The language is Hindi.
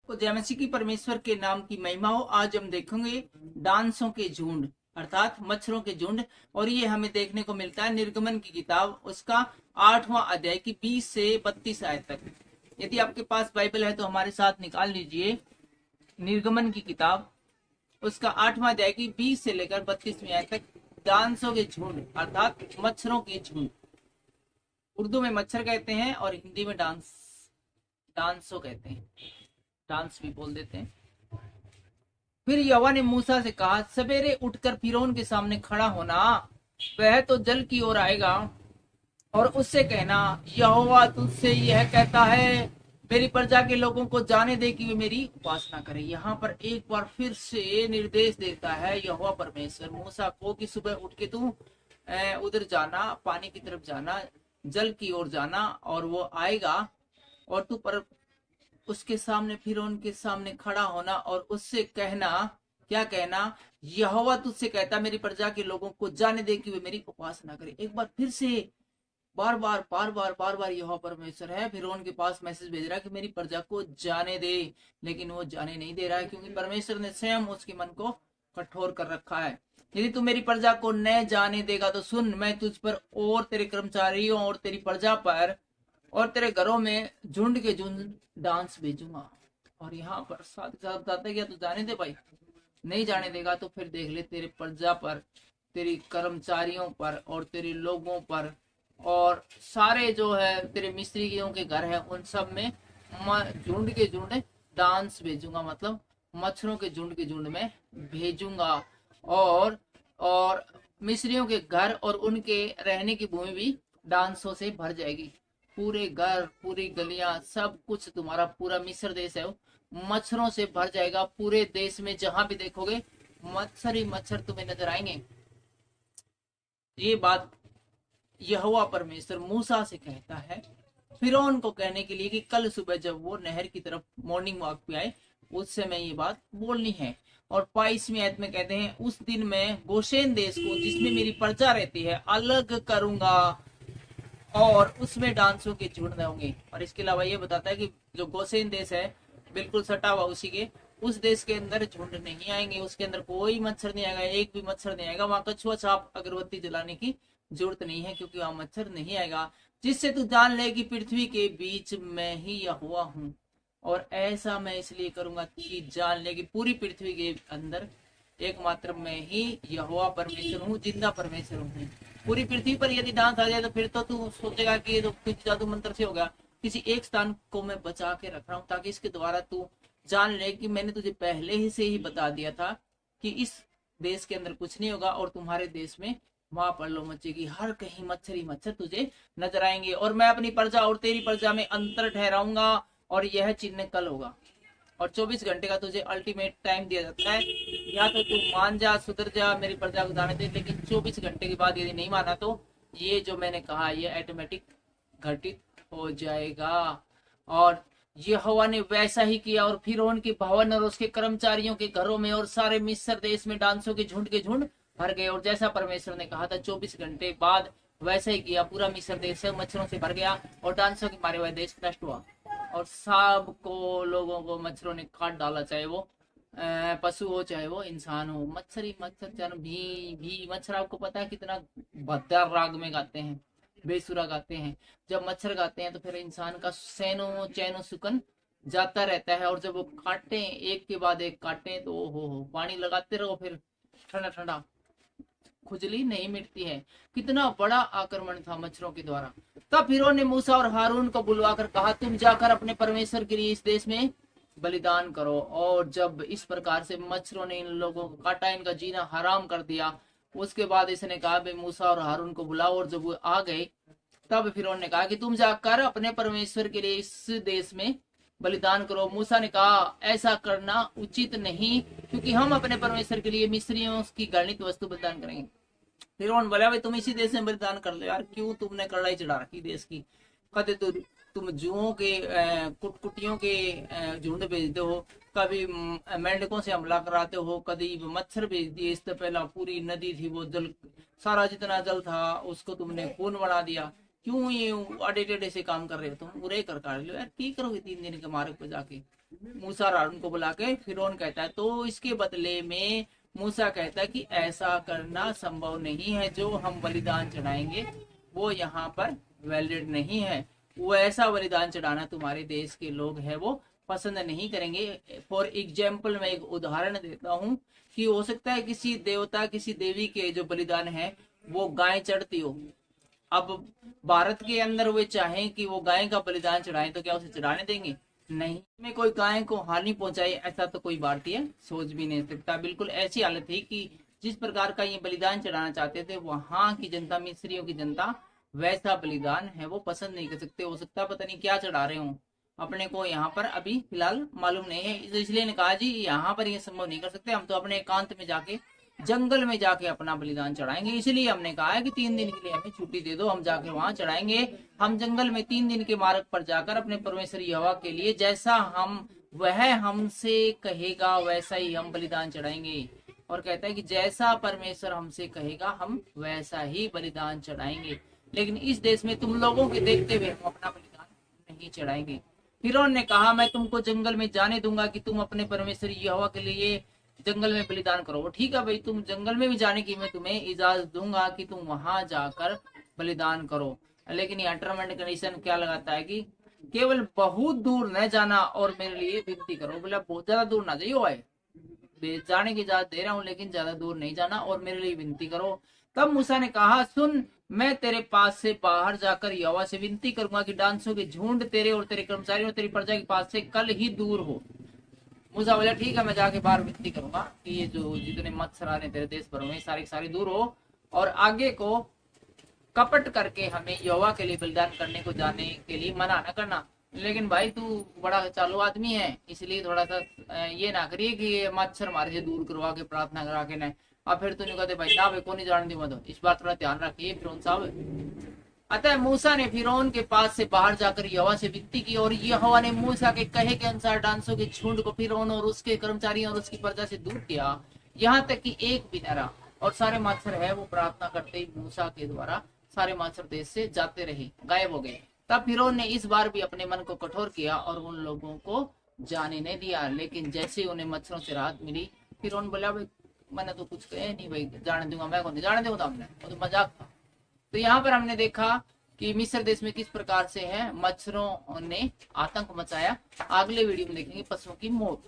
को जय मसीह की परमेश्वर के नाम की महिमा हो। आज हम देखेंगे डांसों के झुंड अर्थात मच्छरों के झुंड। और ये हमें देखने को मिलता है निर्गमन की किताब उसका 8वां अध्याय की 20 से 32 आयत तक। यदि आपके पास बाइबल है तो हमारे साथ निकाल लीजिए निर्गमन की किताब उसका 8वां अध्याय की 20 से लेकर 32वीं आयत तक। डांसों के झुंड अर्थात मच्छरों के झुंड, उर्दू में मच्छर कहते हैं और हिंदी में डांसो कहते हैं, डांस भी बोल देते हैं। फिर यहोवा ने मूसा से कहा, सवेरे उठकर फिरौन के सामने खड़ा होना, वह तो जल की ओर आएगा, और उससे कहना, यहोवा तुझसे यह कहता है, मेरी प्रजा के लोगों को जाने दे कि वे मेरी उपासना करें। यहाँ पर एक बार फिर से निर्देश देता है यहोवा परमेश्वर मूसा को कि सुबह उठ के तू उधर जाना, पानी की तरफ जाना, जल की ओर जाना, और वो आएगा और तू पर उसके सामने फिरौन के सामने खड़ा होना और उससे कहना, क्या कहना, यहोवा तुझसे कहता मेरी प्रजा के लोगों को जाने दे कि वे मेरी उपासना करें। एक बार फिर से बार बार यहोवा परमेश्वर है फिरौन के पास मैसेज भेज रहा है कि मेरी प्रजा को जाने दे, लेकिन वो जाने नहीं दे रहा है क्योंकि परमेश्वर ने स्वयं उसके मन को कठोर कर रखा है। यदि तू मेरी प्रजा को न जाने देगा तो सुन, मैं तुझ पर और तेरे कर्मचारियों और तेरी प्रजा पर और तेरे घरों में झुंड के झुंड डांस भेजूंगा। और यहाँ पर साथ ही साथ बताते क्या तू जाने दे भाई, नहीं जाने देगा तो फिर देख ले तेरे प्रजा पर, तेरी कर्मचारियों पर और तेरे लोगों पर और सारे जो है तेरे मिस्त्रियों के घर है उन सब में झुंड के झुंड डांस भेजूंगा, मतलब मच्छरों के झुंड में भेजूंगा। और मिस्त्रियों के घर और उनके रहने की भूमि भी डांसों से भर जाएगी। पूरे घर, पूरी गलियां, सब कुछ तुम्हारा पूरा मिस्र देश है मच्छरों से भर जाएगा। पूरे देश में जहां भी देखोगे मच्छर ही मच्छर तुम्हें नजर आएंगे। ये बात यहोवा परमेश्वर मूसा से कहता है फिरौन को कहने के लिए कि कल सुबह जब वो नहर की तरफ मॉर्निंग वॉक पे आए उस समय ये बात बोलनी है। और 22वीं आयत में कहते हैं, उस दिन मैं गोशेन देश को जिसमें मेरी प्रजा रहती है अलग करूंगा और उसमें डांसों के झुंड होंगे। और इसके अलावा ये बताता है कि जो गोशेन देश है बिल्कुल सटा हुआ उसी के, उस देश के अंदर झुंड नहीं आएंगे, उसके अंदर कोई मच्छर नहीं आएगा, एक भी मच्छर नहीं आएगा। वहां कछुआ छाप अगरबत्ती जलाने की जरूरत नहीं है क्योंकि वहां मच्छर नहीं आएगा। जिससे तू जान ले कि पृथ्वी के बीच में ही यहोवा हूँ। और ऐसा मैं इसलिए करूंगा कि जान ले कि पूरी पृथ्वी के अंदर एकमात्र मैं ही यहोवा परमेश्वर हूँ, जिंदा परमेश्वर हूँ। पूरी पृथ्वी पर यदि डांस आ जाए तो फिर तो तू सोचेगा कि ये तो कुछ जादू मंत्र से होगा। किसी एक स्थान को मैं बचा के रख रहा हूँ ताकि इसके द्वारा तू जान ले कि मैंने तुझे पहले ही से ही बता दिया था कि इस देश के अंदर कुछ नहीं होगा और तुम्हारे देश में वहां पर लो मचेगी, हर कहीं मच्छर ही मच्छर तुझे नजर आएंगे। और मैं अपनी प्रजा और तेरी प्रजा में अंतर ठहराऊंगा और यह चिन्ह कल होगा। और 24 घंटे का तुझे अल्टीमेट टाइम दिया जाता है, या तो तू मान जा, सुधर जा, मेरी प्रजा को जाने दे, लेकिन 24 घंटे के बाद यदि नहीं माना तो ये जो मैंने कहा ये ऑटोमेटिक घटित हो जाएगा। और यहोवा ने वैसा ही किया और फिरौन के भवन और उसके कर्मचारियों के घरों में और सारे मिस्र देश में डांसों के झुंड भर गए। और जैसा परमेश्वर ने कहा था 24 घंटे बाद वैसा ही किया, पूरा मिस्र देश मच्छरों से भर गया और डांसों के मारे हुए देश नष्ट हुआ और सबको लोगों को मच्छरों ने काट डाला, चाहे वो पशु हो चाहे वो इंसान हो। मच्छर ही मच्छर, चन भी मच्छर। आपको पता है कितना भद्दा राग में गाते हैं, बेसुरा गाते हैं। जब मच्छर गाते हैं तो फिर इंसान का सैनो चैनो सुकन जाता रहता है। और जब वो काटे एक के बाद एक काटे तो हो पानी लगाते रहो, फिर ठंडा ठंडा, खुजली नहीं मिटती है। कितना बड़ा आक्रमण था मच्छरों के द्वारा। तब फिरौन ने मूसा और हारून को बुलवाकर कहा, तुम जाकर अपने परमेश्वर के लिए इस देश में बलिदान करो। और जब इस प्रकार से मच्छरों ने इन लोगों को काटा, इनका जीना हराम कर दिया, उसके बाद इसने कहा भाई मूसा और हारून को बुलाओ। और जब वो आ गए तब फिरौन ने कहा कि तुम जाकर अपने परमेश्वर के लिए इस देश में बलिदान करो। मूसा ने कहा, ऐसा करना उचित नहीं, क्योंकि हम अपने परमेश्वर के लिए मिस्रियों की घृणित वस्तु बलिदान करेंगे। फिरौन बोला, भाई तुम इसी देश में बलिदान कर लो यार, क्यों तुमने कड़ाई चढ़ा रखी देश की। कहते तो तुम जुओं के कुटकुटियों के झुंड भेजते हो, कभी मेंढकों से हमला कराते हो, कभी मच्छर भेज दिए। इससे पहला पूरी नदी थी, वो जल सारा जितना जल था उसको तुमने खून बना दिया। क्यों ये आड़े टेढ़े से काम कर रहे हो तुम, बुरे कर लो यार, की करोगे 3 दिन के मार्ग पे जाके। मूसा और हारून को बुला के फिरौन कहता है, तो इसके बदले में मूसा कहता है कि ऐसा करना संभव नहीं है, जो हम बलिदान चढ़ाएंगे वो यहाँ पर वैलिड नहीं है, वो ऐसा बलिदान चढ़ाना तुम्हारे देश के लोग हैं वो पसंद नहीं करेंगे। फॉर एग्जाम्पल मैं एक उदाहरण देता हूँ कि हो सकता है किसी देवता किसी देवी के जो बलिदान है वो गाय चढ़ती हो। अब भारत के अंदर वे चाहें कि वो गाय का बलिदान चढ़ाएं तो क्या उसे चढ़ाने देंगे? नहीं। में कोई गाय को हानि पहुंचाए ऐसा तो कोई भारतीय सोच भी नहीं सकता। बिल्कुल ऐसी हालत थी कि जिस प्रकार का ये बलिदान चढ़ाना चाहते थे वहां की जनता, मिस्रियों की जनता वैसा बलिदान है वो पसंद नहीं कर सकते। हो सकता पता नहीं क्या चढ़ा रहे हो, अपने को यहाँ पर अभी फिलहाल मालूम नहीं है, इसलिए ने कहा जी यहाँ पर ये संभव नहीं कर सकते, हम तो अपने एकांत में जाके जंगल में जाके अपना बलिदान चढ़ाएंगे। इसलिए हमने कहा है कि 3 दिन के लिए हमें छुट्टी दे दो, हम जाके वहां चढ़ाएंगे। हम जंगल में 3 दिन के मार्ग पर जाकर अपने परमेश्वर यहोवा के लिए जैसा वह हमसे कहेगा वैसा ही हम बलिदान चढ़ाएंगे। और कहता है कि जैसा परमेश्वर हमसे कहेगा हम वैसा ही बलिदान चढ़ाएंगे, लेकिन इस देश में तुम लोगों के देखते हुए हम अपना बलिदान नहीं चढ़ाएंगे। फिरौन ने कहा मैं तुमको जंगल में जाने दूंगा कि तुम अपने परमेश्वर यहोवा के लिए जंगल में बलिदान करो। ठीक है भाई, तुम जंगल में भी जाने की मैं तुम्हें इजाजत दूंगा कि तुम वहां जाकर बलिदान करो, लेकिन यहाँ टर्म एंड कंडीशन क्या लगाता है कि केवल बहुत दूर न जाना और मेरे लिए विनती करो। बोला बहुत ज्यादा दूर ना जाइयो भाई, जाने की इजाजत दे रहा हूँ लेकिन ज्यादा दूर नहीं जाना और मेरे लिए विनती करो। तब मूसा ने कहा सुन, मैं तेरे पास से बाहर जाकर यहोवा से विनती करूंगा कि डांसों के झुंड तेरे और तेरे कर्मचारियों और तेरी प्रजा के पास से कल ही दूर हो। मूसा बोला ठीक है, मैं जाके बाहर विनती करूंगा कि ये जो जितने मत्सर आ रहे तेरे देश भर में सारे सारे दूर हो, और आगे को कपट करके हमें यहोवा के लिए बलिदान करने को जाने के लिए मना न करना। लेकिन भाई तू बड़ा चालू आदमी है, इसलिए थोड़ा सा ये ना करिए कि ये मच्छर हमारे से दूर करवा के प्रार्थना करा के न, और फिर तू कहते भाई ना भाई को नहीं जाने दूंगा, तो इस बार थोड़ा ध्यान रखिए फिरौन साहब। अतः मूसा ने फिरौन के पास से बाहर जाकर यहोवा से विनती की, और यहोवा ने मूसा के कहे के अनुसार डांसों के झुंड को फिरौन और उसके कर्मचारियों और उसकी प्रजा से दूर किया, यहाँ तक कि एक भी न रहा। और सारे मच्छर है वो प्रार्थना करते ही मूसा के द्वारा सारे मच्छर देश से जाते रहे, गायब हो गए। तब फिरौन ने इस बार भी अपने मन को कठोर किया और उन लोगों को जाने नहीं दिया। लेकिन जैसे उन्हें मच्छरों से राहत मिली, फिरौन बोला भाई मैंने तो कुछ कहे नहीं भाई, जाने दूंगा, मैं कौन जाने दूंगा, हमने वो तो मजाक था। तो यहाँ पर हमने देखा कि मिस्र देश में किस प्रकार से है मच्छरों ने आतंक मचाया। अगले वीडियो में देखेंगे पशुओं की मौत।